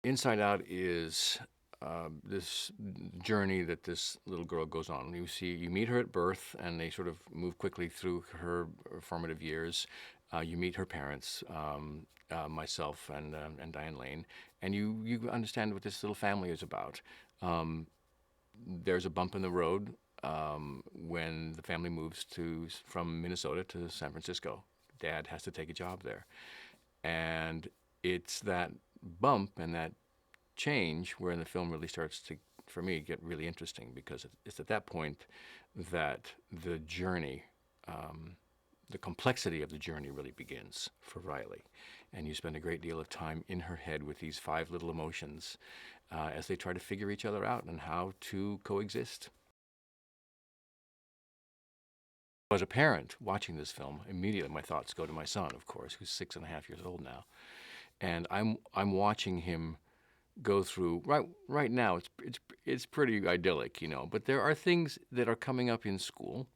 Inside Out is this journey that this little girl goes on. You meet her at birth, and they sort of move quickly through her formative years. You meet her parents, myself and Diane Lane, and you understand what this little family is about. Um, there's a bump in the road when the family moves from Minnesota to San Francisco. Dad has to take a job there, and it's that bump and that change where the film really starts to, for me, get really interesting, because it's at that point that the journey, the complexity of the journey really begins for Riley. And you spend a great deal of time in her head with these five little emotions as they try to figure each other out and how to coexist. As a parent watching this film, immediately my thoughts go to my son, of course, who's 6.5 years old now. And I'm watching him go through right now. It's pretty idyllic, But there are things that are coming up in school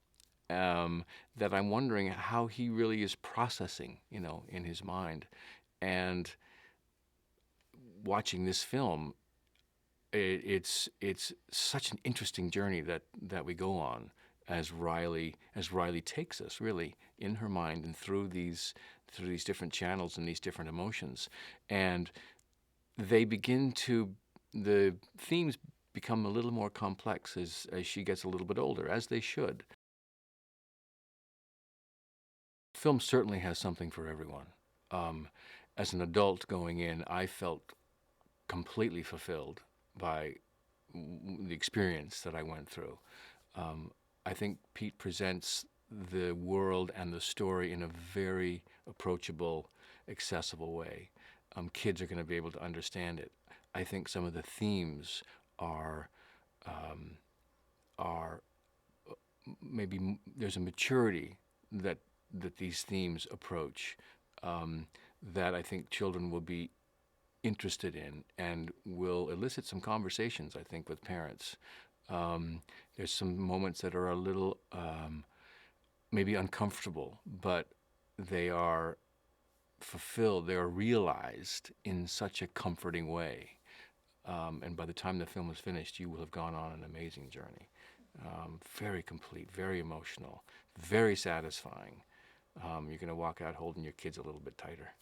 that I'm wondering how he really is processing, in his mind. And watching this film, it's such an interesting journey that we go on as Riley takes us really in her mind and through these different channels and these different emotions, and they begin to the themes become a little more complex as she gets a little bit older, as they should. Film certainly has something for everyone. Um, as an adult going in, I felt completely fulfilled by the experience that I went through. Um, I think Pete presents the world and the story in a very approachable, accessible way. Kids are going to be able to understand it. I think some of the themes are um, are maybe there's a maturity that these themes approach that I think children will be interested in and will elicit some conversations, I think, with parents. There's some moments that are a little maybe uncomfortable, but they are fulfilled, they are realized in such a comforting way. And by the time the film is finished, you will have gone on an amazing journey. Very complete, very emotional, very satisfying. You're going to walk out holding your kids a little bit tighter.